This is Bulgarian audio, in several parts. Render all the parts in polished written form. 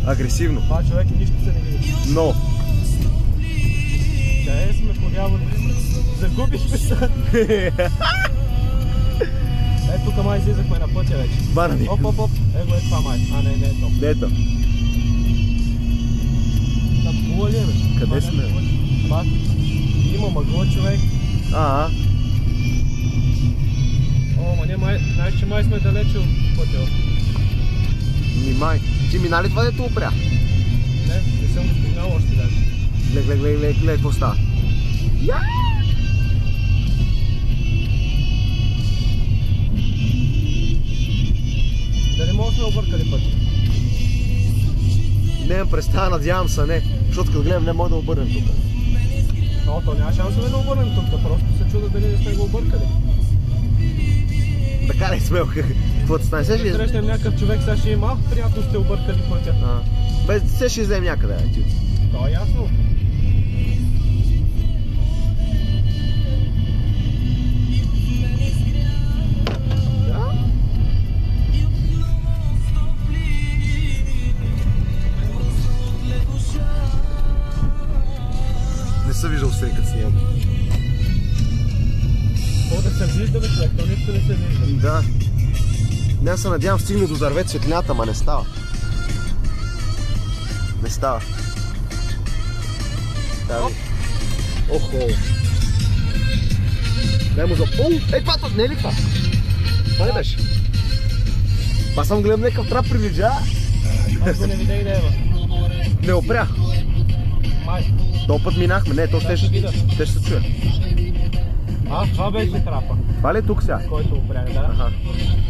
Агресивно. Това човек и нищо се не види. Но. Чай сме подявали. Загубихме се. Ето тук май излизахме на пътя вече. Банани. Оп. Его е това май. А не е то. Не е то. Напула ли е бе? Къде сме? Пак. Има мъгла човек. О, ма не май, знаеш, че май сме далече от пътя. Май. Ти мина ли това дето опря? Не съм го стигнал още даже. Глед, какво става? Дали може да сме объркали пътя? Не, представя, надявам се, не. Защото като гледам, не мога да обърнем тук. Но, то няма шансове да обърнем тук, просто се чуда дали не сме го объркали. Така ли сме? Какво да стане? Ще срещнем някакъв човек, сега ще има малко приятно сте объркали пътя. Бе, се ще излезем някъде, ти. То е ясно. Не съм виждал сред като снимам. Какво да се вижда бе човек, то нищо не се вижда. Да. Не се надявам стигне до дървет светлината, ма не става. Не става. Тази. Охо. Дай му за... О, това, не е ли това? Това ли беше? Па съм гледам някакъв трап привиджа. Аз го не видя и да ева. Не опря. Май. Този път минахме, не, то ще се чуе. Това беше трапа. Това ли е тук сега? Който опрях, да.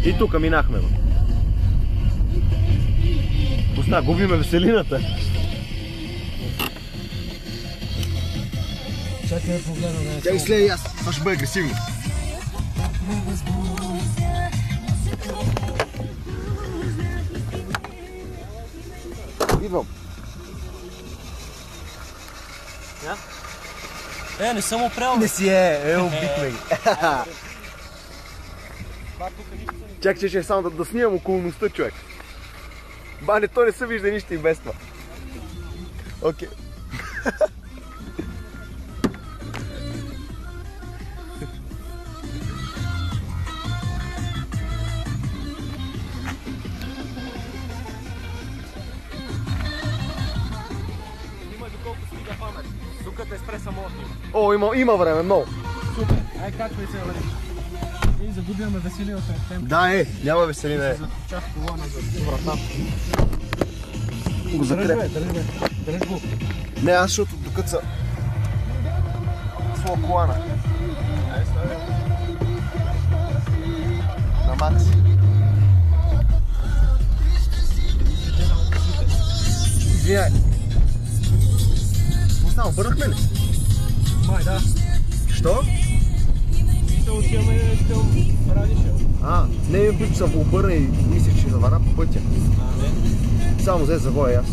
И тук минахме. Пусна, губиме веселината. Чакай да погледам. Тя изследи аз, това ще бъде агресивно. Идвам. Не съм опрял. Не си убихме ги. Чакай, че само да снимам околността, човек. Бане, то не се вижда нищо и без това. Окей. О, има време, много. Супер, ай качвай се, вали. И загубяме веселината в темпо. Да, няма веселина. Чак колана за врата. Го закрепя. Дръж го. Не, аз защото докато са своя колана. Ай, ставя. На макс. Извиняй. Какво обърнахме ли? Май, да. Що? И се отиваме към Радишево. Не, бих се обърна и мислех, че завара по пътя. Не. Само взе завоя аз.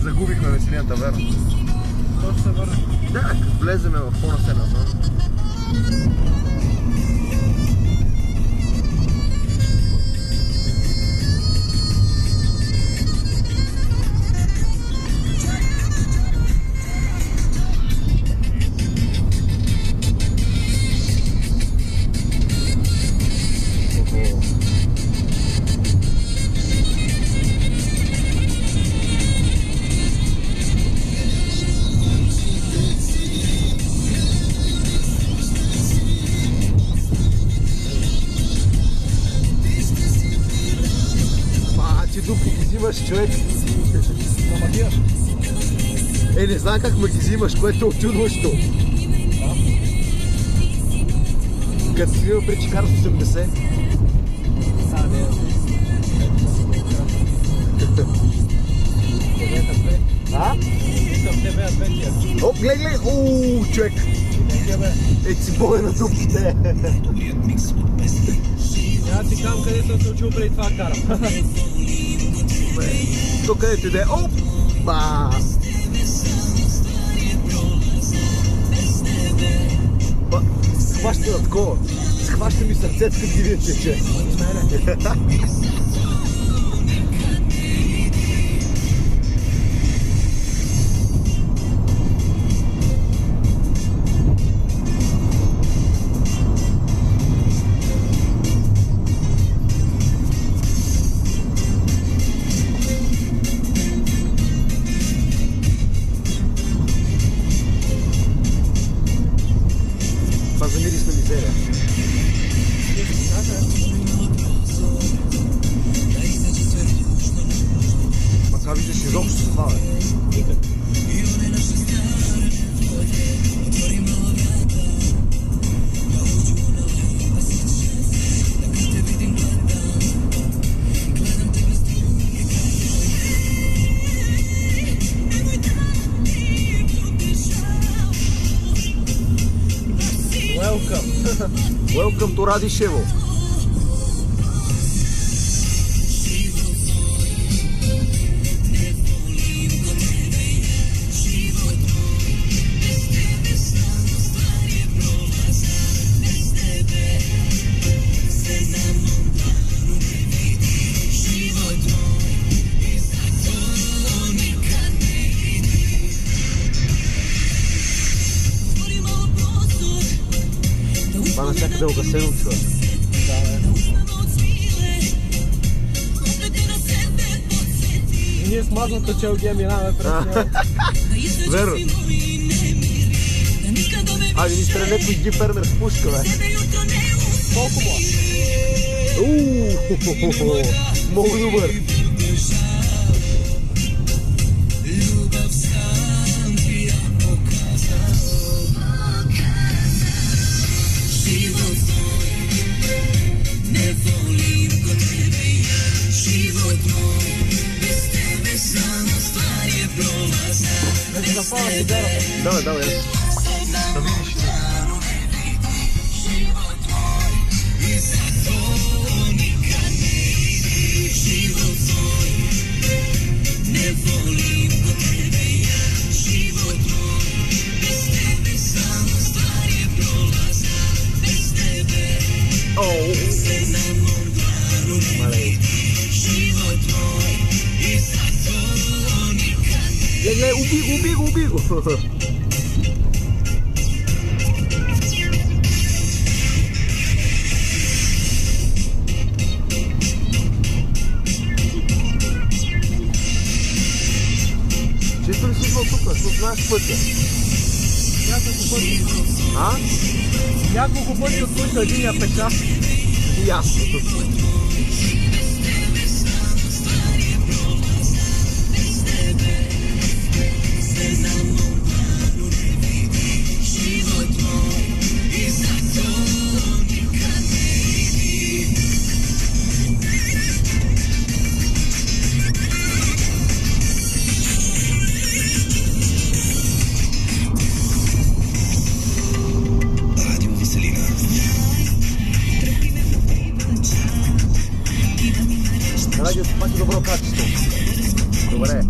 Загубихме веселината, верно. То ще се върне. Да, влеземе в по-населена зона. Човек. Ама диваш. Не знам как ме ги взимаш, което е очудващо. Като си бил при Чикар с 80. О, гледай! Ооо, човек! Си бой на дупките! Няма ти кам къде съм се учил преди това карам. Тук където иде. Опа! Схваща на такова. Схваща ми сърцето, като ги вие тече. Welcome to Радишево. Това навсякъде огасено, човек. И ние с мазната челгия минаваме през него. Верно. Айде ни стреля някой ди фермер с пушка, бе. Колко му? Много добър. Давай, давай. Да видиш. Гледай, уби го. Чисто ли си идвал тук, защото знаеш пътя? Няколко пъти. А? Няколко пъти, от които единия пеша. Ясно. Радио пак е добро качество. Добре.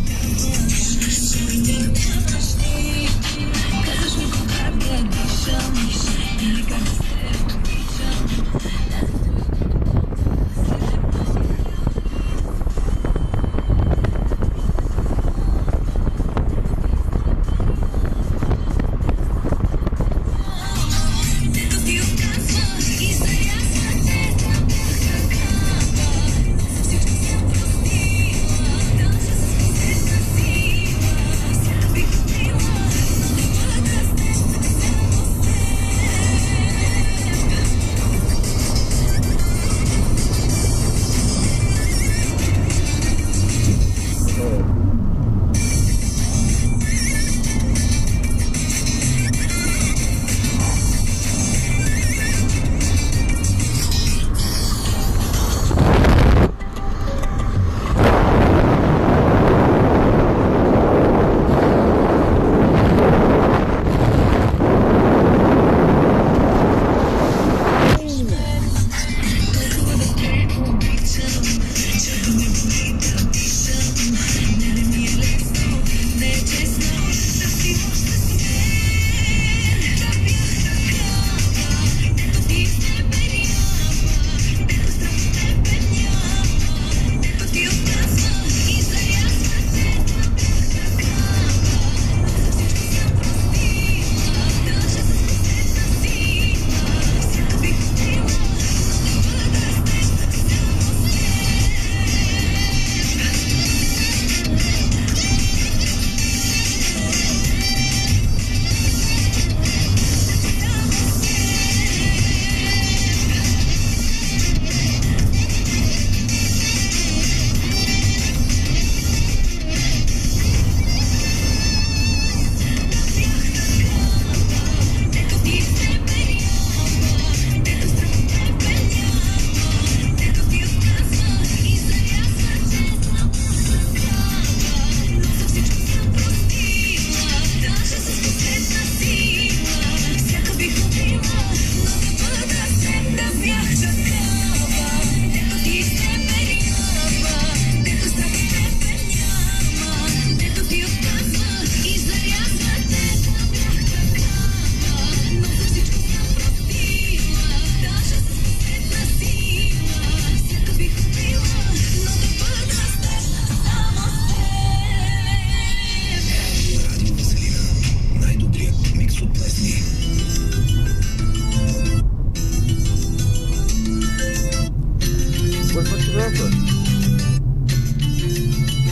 Кой път чудата?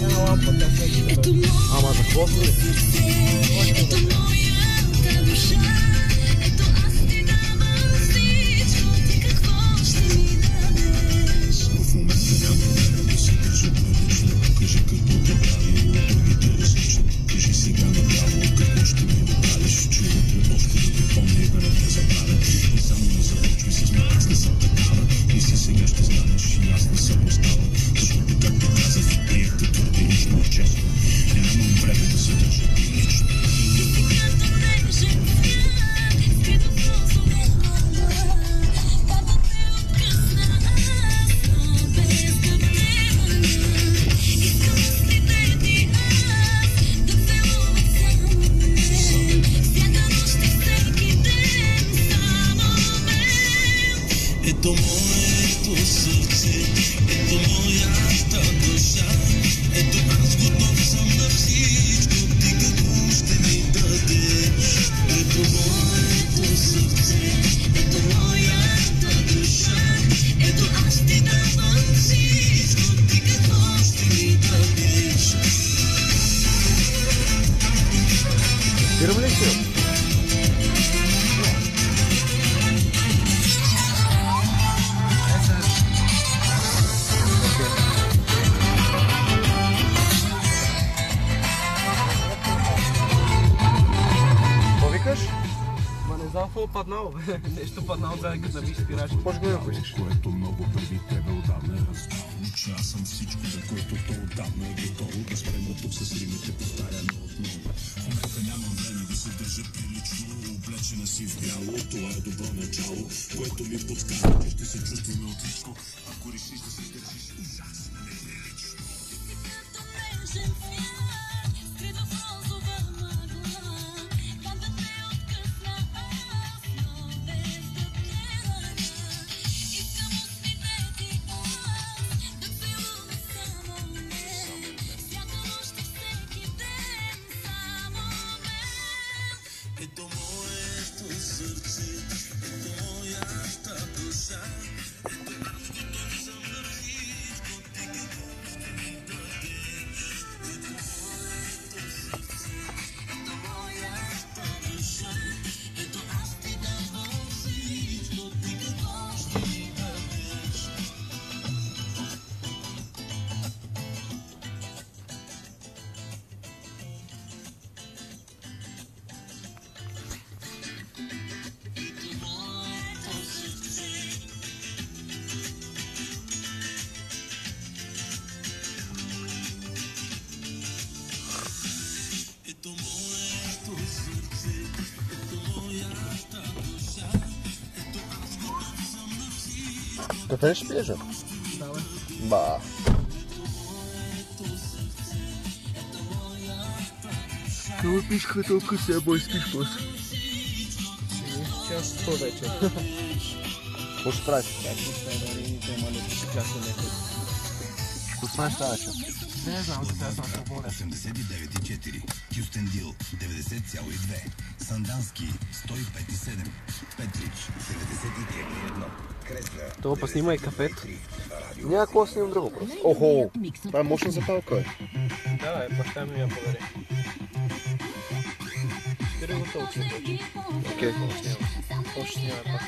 Една лампа, тя свети. Ама за хвост ли? Ето моето сърце, ето моята душа, ето аз готов съм на всичко, ти какво ще ми дадеш? Ето моето сърце, ето моята душа, ето аз ти давам всичко, ти какво ще ми дадеш? Спирам ли се? Ма не знам какво паднало, бе. Нещо паднало, трябва да навиш спирачки. Може го да поискаш. Което много преди тебе отдавна е разбрал, че аз съм всичко, за което то отдавна е готово. Да спрем да тук с римите, повтаряме отново. Тук нямам време да се държа прилично, облечена си в бяло, това е добро начало, което ми подсказва, че ще се чувстваме отлично, ако решиш да се държиш ужасно неприлично. Ето моето сърце, ето моята душа, ето аз готов съм на всичко, ти какво ще ми дадеш? Ето моето сърце, ето моята душа, ето аз ти давам всичко, ти какво ще ми дадеш? Ето моето сърце, ето моята душа, ето аз готов съм на всичко. Кафе ще пиеш? Да, бе. Ба. Какво пиш като къса, бой спиш после? Час по вече. Какво ще правиш? Как ще стане да рините, ама не ще каса някой. Какво ще правиш тази вечер? Не знам, че трябва съм свободен. 89,4, Кюстендил 90,2, Сандански 105,7, Петрич 94,1, Кресна. Това па снима и кафето. Няма какво снимам друго просто. Охо! Това е мощна запалка, бе. Да, баща ми я подари. Ще го толчим вече. Окей. Още няма пак.